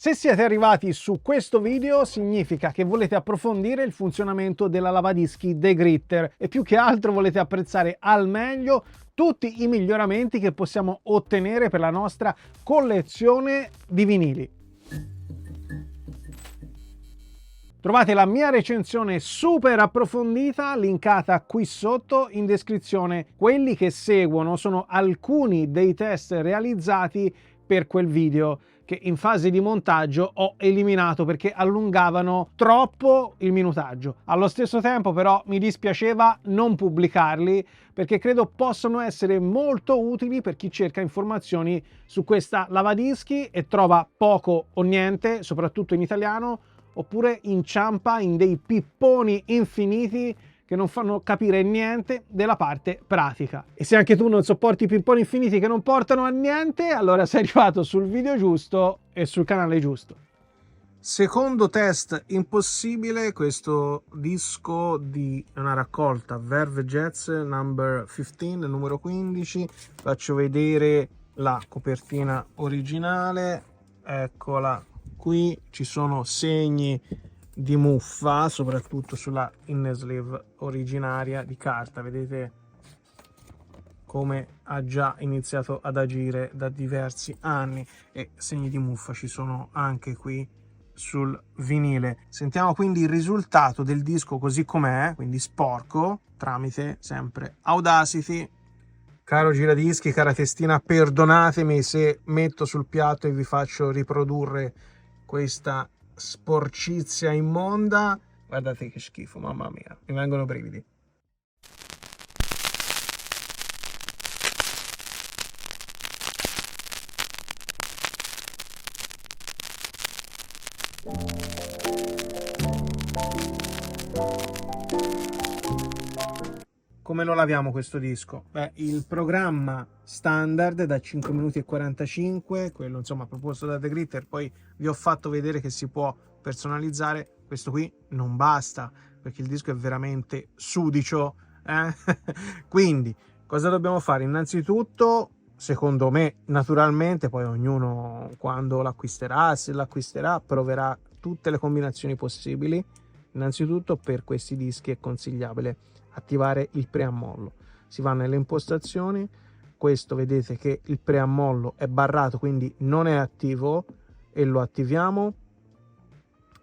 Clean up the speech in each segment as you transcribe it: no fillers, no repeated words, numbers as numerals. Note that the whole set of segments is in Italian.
Se siete arrivati su questo video significa che volete approfondire il funzionamento della lavadischi The Gritter e più che altro volete apprezzare al meglio tutti i miglioramenti che possiamo ottenere per la nostra collezione di vinili. Trovate la mia recensione super approfondita linkata qui sotto in descrizione. Quelli che seguono sono alcuni dei test realizzati per quel video che in fase di montaggio ho eliminato perché allungavano troppo il minutaggio. Allo stesso tempo però mi dispiaceva non pubblicarli perché credo possano essere molto utili per chi cerca informazioni su questa lavadischi e trova poco o niente, soprattutto in italiano, oppure inciampa in dei pipponi infiniti che non fanno capire niente della parte pratica. E se anche tu non sopporti i pipponi infiniti che non portano a niente, allora sei arrivato sul video giusto e sul canale giusto. Secondo test impossibile, questo disco di una raccolta Verve Jazz number 15, numero 15. Faccio vedere la copertina originale, eccola qui, ci sono segni di muffa, soprattutto sulla inner sleeve originaria di carta. Vedete come ha già iniziato ad agire da diversi anni e segni di muffa ci sono anche qui sul vinile. Sentiamo quindi il risultato del disco così com'è, quindi sporco, tramite sempre Audacity. Caro giradischi, cara testina, perdonatemi se metto sul piatto e vi faccio riprodurre questa sporcizia immonda. Guardate che schifo, mamma mia, mi vengono brividi. Come lo laviamo questo disco? Beh, il programma standard da 5 minuti e 45, quello insomma proposto da The Gritter, poi vi ho fatto vedere che si può personalizzare. Questo qui non basta perché il disco è veramente sudicio, quindi cosa dobbiamo fare? Innanzitutto, secondo me, naturalmente, poi ognuno quando l'acquisterà, se l'acquisterà, proverà tutte le combinazioni possibili. Innanzitutto per questi dischi è consigliabile attivare il preammollo. Si va nelle impostazioni, questo vedete che il preammollo è barrato, quindi non è attivo, e lo attiviamo.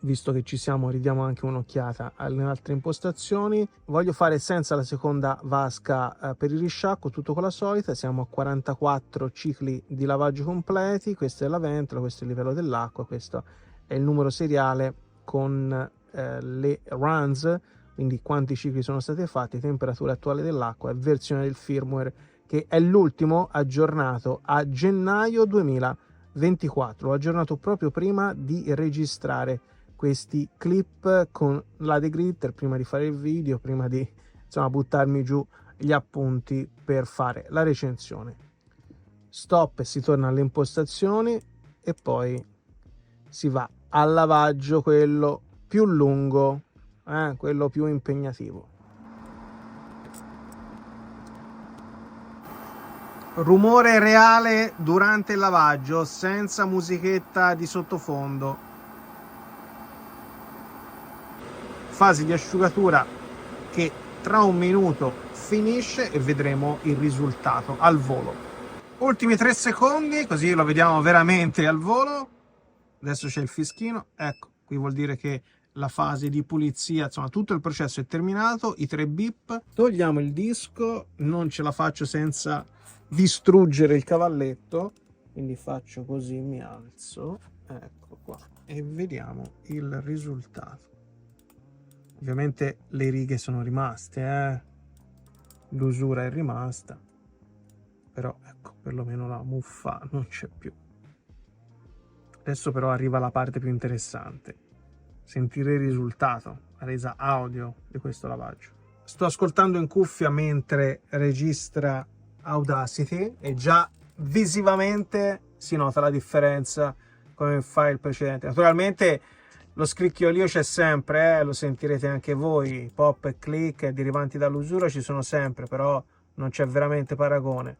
Visto che ci siamo, ridiamo anche un'occhiata alle altre impostazioni. Voglio fare senza la seconda vasca per il risciacquo, tutto con la solita. Siamo a 44 cicli di lavaggio completi. Questa è la ventola, questo è il livello dell'acqua, questo è il numero seriale con le runs, quindi quanti cicli sono stati fatti, temperatura attuale dell'acqua e versione del firmware, che è l'ultimo aggiornato a gennaio 2024. L'ho aggiornato proprio prima di registrare questi clip con la The Gritter, prima di fare il video, prima di insomma buttarmi giù gli appunti per fare la recensione. Stop e si torna alle impostazioni e poi si va al lavaggio, quello più lungo, quello più impegnativo. Rumore reale durante il lavaggio, senza musichetta di sottofondo. Fase di asciugatura che tra un minuto finisce e vedremo il risultato al volo. Ultimi 3 secondi, così lo vediamo veramente al volo. Adesso c'è il fischino, ecco, qui vuol dire che la fase di pulizia, insomma tutto il processo è terminato, i 3 bip. Togliamo il disco, non ce la faccio senza distruggere il cavalletto, quindi faccio così, mi alzo, ecco qua, e vediamo il risultato. Ovviamente le righe sono rimaste, l'usura è rimasta, però ecco, perlomeno la muffa non c'è più. Adesso però arriva la parte più interessante, sentire il risultato, la resa audio di questo lavaggio. Sto ascoltando in cuffia mentre registra Audacity e già visivamente si nota la differenza come il file precedente. Naturalmente lo scricchiolio c'è sempre, lo sentirete anche voi, pop e click derivanti dall'usura ci sono sempre, però non c'è veramente paragone.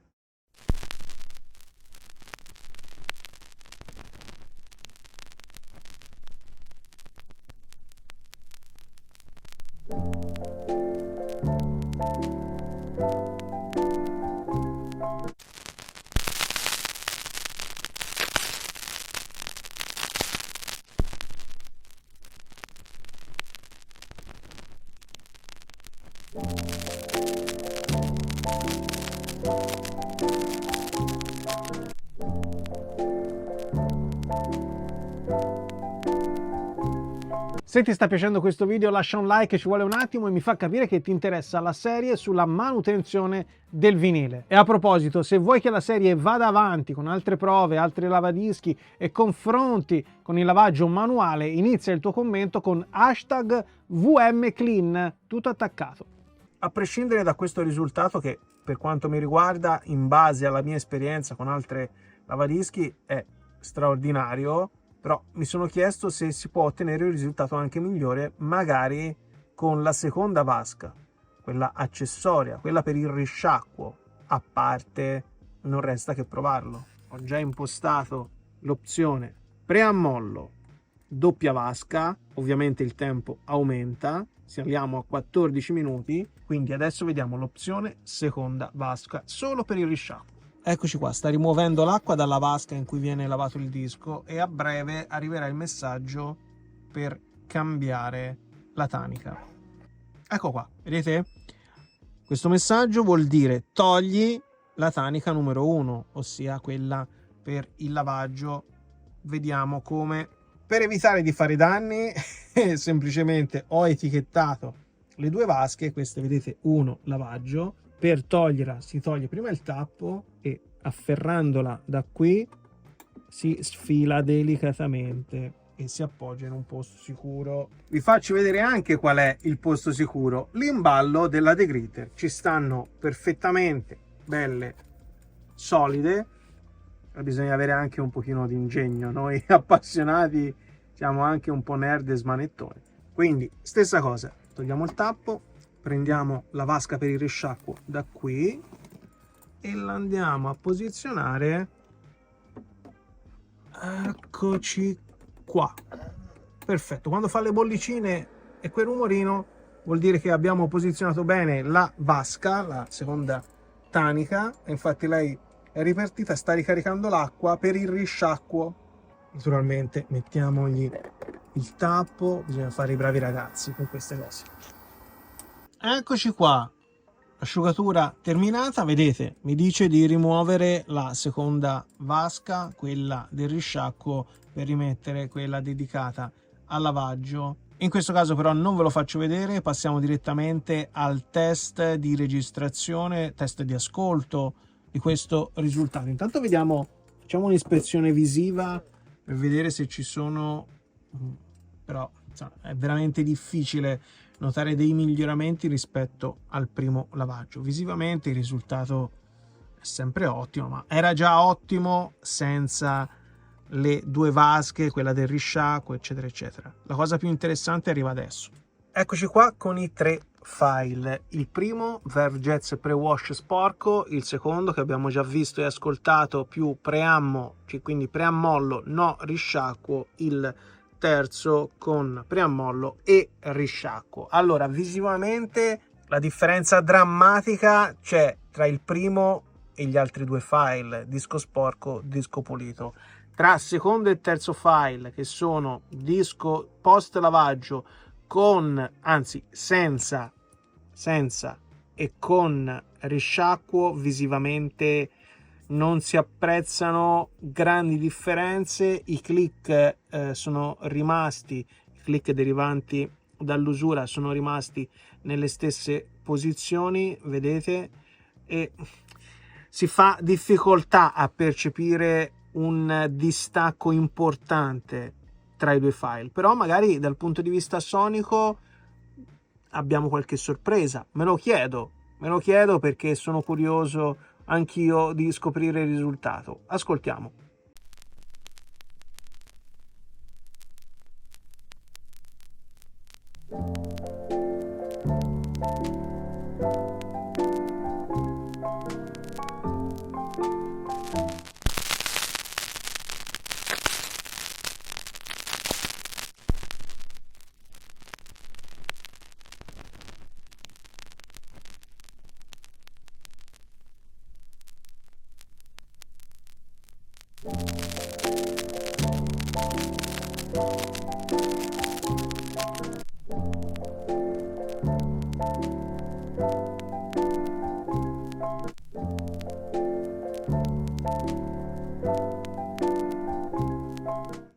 Se ti sta piacendo questo video lascia un like, ci vuole un attimo e mi fa capire che ti interessa la serie sulla manutenzione del vinile. E a proposito, se vuoi che la serie vada avanti con altre prove, altri lavadischi e confronti con il lavaggio manuale, inizia il tuo commento con #VMClean, tutto attaccato. A prescindere da questo risultato che per quanto mi riguarda, in base alla mia esperienza con altre lavadischi, è straordinario, però mi sono chiesto se si può ottenere un risultato anche migliore magari con la seconda vasca, quella accessoria, quella per il risciacquo. A parte, non resta che provarlo. Ho già impostato l'opzione preammollo doppia vasca, ovviamente il tempo aumenta, saliamo a 14 minuti, quindi adesso vediamo l'opzione seconda vasca solo per il risciacquo. Eccoci qua, sta rimuovendo l'acqua dalla vasca in cui viene lavato il disco e a breve arriverà il messaggio per cambiare la tanica. Ecco qua, vedete? Questo messaggio vuol dire togli la tanica numero 1, ossia quella per il lavaggio. Vediamo come. Per evitare di fare danni semplicemente ho etichettato le due vasche, queste vedete 1 lavaggio. Per toglierla si toglie prima il tappo e afferrandola da qui si sfila delicatamente e si appoggia in un posto sicuro. Vi faccio vedere anche qual è il posto sicuro. L'imballo della degritter, ci stanno perfettamente belle, solide. Bisogna avere anche un pochino di ingegno, noi appassionati siamo anche un po' nerd e smanettoni. Quindi stessa cosa, togliamo il tappo, prendiamo la vasca per il risciacquo da qui e la andiamo a posizionare, eccoci qua, perfetto. Quando fa le bollicine e quel rumorino vuol dire che abbiamo posizionato bene la vasca, la seconda tanica, infatti lei è ripartita, sta ricaricando l'acqua per il risciacquo. Naturalmente mettiamogli il tappo, bisogna fare i bravi ragazzi con queste cose. Eccoci qua, asciugatura terminata, vedete, mi dice di rimuovere la seconda vasca, quella del risciacquo, per rimettere quella dedicata al lavaggio. In questo caso però non ve lo faccio vedere, passiamo direttamente al test di registrazione, test di ascolto di questo risultato. Intanto vediamo, facciamo un'ispezione visiva per vedere se ci sono, però insomma, è veramente difficile notare dei miglioramenti rispetto al primo lavaggio. Visivamente il risultato è sempre ottimo, ma era già ottimo senza le due vasche, quella del risciacquo, eccetera eccetera. La cosa più interessante arriva adesso. Eccoci qua con i 3 file. Il primo, Verve Jets Pre-Wash sporco, il secondo che abbiamo già visto e ascoltato più preammo, quindi preammollo no risciacquo, il terzo con preammollo e risciacquo. Allora, visivamente la differenza drammatica c'è tra il primo e gli altri due file, disco sporco, disco pulito. Tra secondo e terzo file, che sono disco post lavaggio con, anzi senza e con risciacquo, visivamente non si apprezzano grandi differenze. I click sono rimasti, i click derivanti dall'usura sono rimasti nelle stesse posizioni, vedete, e si fa difficoltà a percepire un distacco importante tra i due file, però magari dal punto di vista sonico abbiamo qualche sorpresa. Me lo chiedo perché sono curioso anch'io di scoprire il risultato. Ascoltiamo.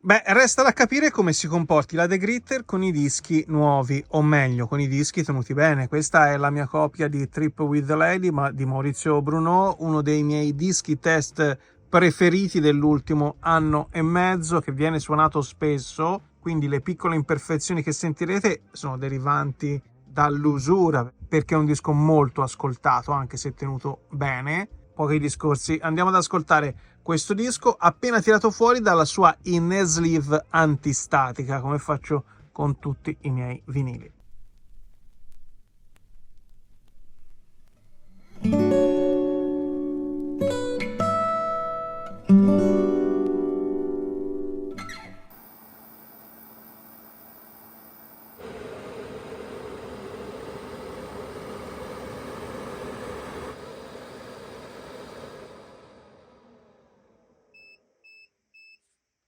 Beh, resta da capire come si comporti la The Gritter con i dischi nuovi, o meglio, con i dischi tenuti bene. Questa è la mia copia di Trip with the Lady, ma di Maurizio Bruneau, uno dei miei dischi test preferiti dell'ultimo anno e mezzo, che viene suonato spesso, quindi le piccole imperfezioni che sentirete sono derivanti dall'usura, perché è un disco molto ascoltato, anche se tenuto bene. Pochi discorsi, andiamo ad ascoltare questo disco appena tirato fuori dalla sua in sleeve antistatica, come faccio con tutti i miei vinili.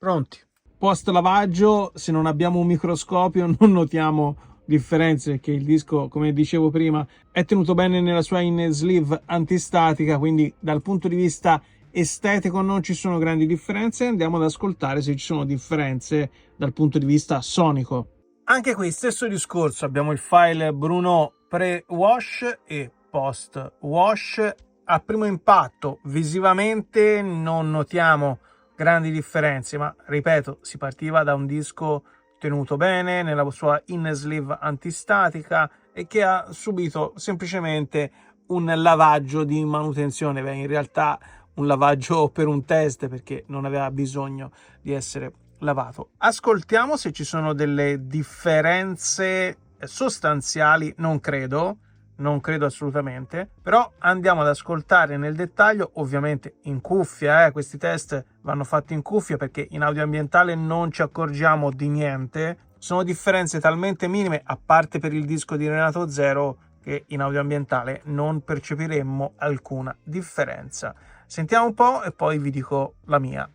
Pronti. Post lavaggio, se non abbiamo un microscopio non notiamo differenze, perché il disco, come dicevo prima, è tenuto bene nella sua in sleeve antistatica, quindi dal punto di vista estetico non ci sono grandi differenze. Andiamo ad ascoltare se ci sono differenze dal punto di vista sonico. Anche qui stesso discorso, abbiamo il file Bruneau pre-wash e post-wash. A primo impatto visivamente non notiamo grandi differenze, ma ripeto, si partiva da un disco tenuto bene nella sua in sleeve antistatica e che ha subito semplicemente un lavaggio di manutenzione. Beh, in realtà un lavaggio per un test, perché non aveva bisogno di essere lavato. Ascoltiamo se ci sono delle differenze sostanziali. Non credo assolutamente, però andiamo ad ascoltare nel dettaglio, ovviamente in cuffia. Questi test vanno fatti in cuffia perché in audio ambientale non ci accorgiamo di niente. Sono differenze talmente minime, a parte per il disco di Renato Zero, che in audio ambientale non percepiremmo alcuna differenza. Sentiamo un po' e poi vi dico la mia.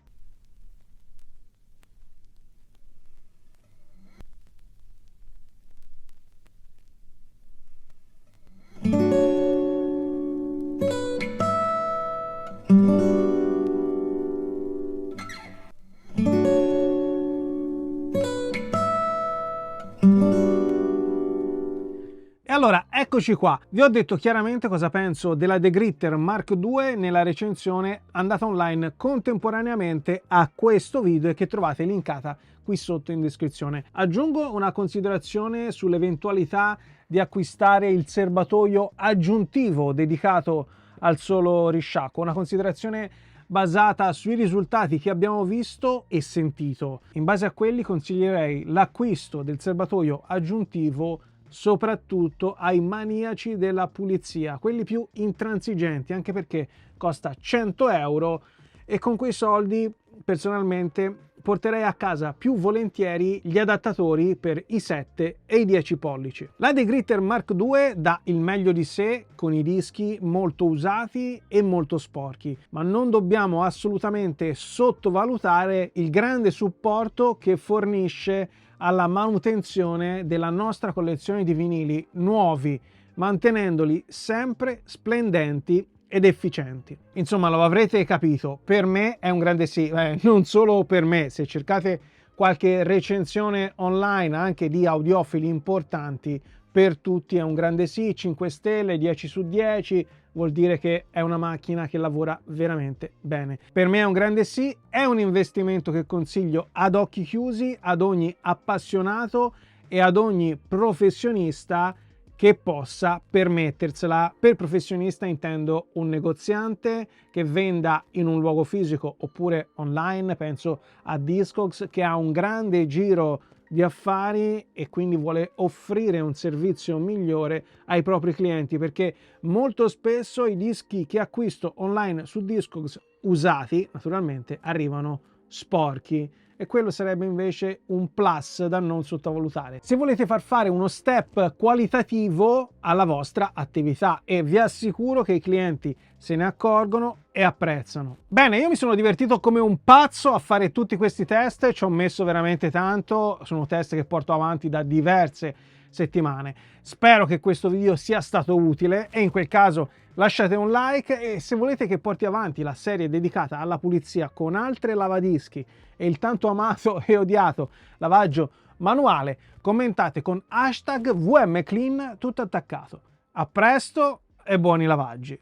Allora, eccoci qua. Vi ho detto chiaramente cosa penso della The Gritter Mark II nella recensione andata online contemporaneamente a questo video e che trovate linkata qui sotto in descrizione. Aggiungo una considerazione sull'eventualità di acquistare il serbatoio aggiuntivo dedicato al solo risciacquo, una considerazione basata sui risultati che abbiamo visto e sentito. In base a quelli consiglierei l'acquisto del serbatoio aggiuntivo soprattutto ai maniaci della pulizia, quelli più intransigenti, anche perché costa 100 euro e con quei soldi personalmente porterei a casa più volentieri gli adattatori per i 7 e i 10 pollici. La The Gritter Mark II dà il meglio di sé con i dischi molto usati e molto sporchi, ma non dobbiamo assolutamente sottovalutare il grande supporto che fornisce alla manutenzione della nostra collezione di vinili nuovi, mantenendoli sempre splendenti ed efficienti. Insomma, lo avrete capito, per me è un grande sì. Non solo per me, se cercate qualche recensione online anche di audiofili importanti, per tutti è un grande sì. 5 stelle, 10 su 10, vuol dire che è una macchina che lavora veramente bene. Per me è un grande sì, è un investimento che consiglio ad occhi chiusi ad ogni appassionato e ad ogni professionista che possa permettersela. Per professionista intendo un negoziante che venda in un luogo fisico oppure online, penso a Discogs, che ha un grande giro di affari e quindi vuole offrire un servizio migliore ai propri clienti, perché molto spesso i dischi che acquisto online su Discogs usati naturalmente arrivano sporchi e quello sarebbe invece un plus da non sottovalutare se volete far fare uno step qualitativo alla vostra attività, e vi assicuro che i clienti se ne accorgono e apprezzano. Bene, io mi sono divertito come un pazzo a fare tutti questi test, ci ho messo veramente tanto, sono test che porto avanti da diverse settimane. Spero che questo video sia stato utile e in quel caso lasciate un like, e se volete che porti avanti la serie dedicata alla pulizia con altre lavadischi e il tanto amato e odiato lavaggio manuale, commentate con #VMClean tutto attaccato. A presto e buoni lavaggi!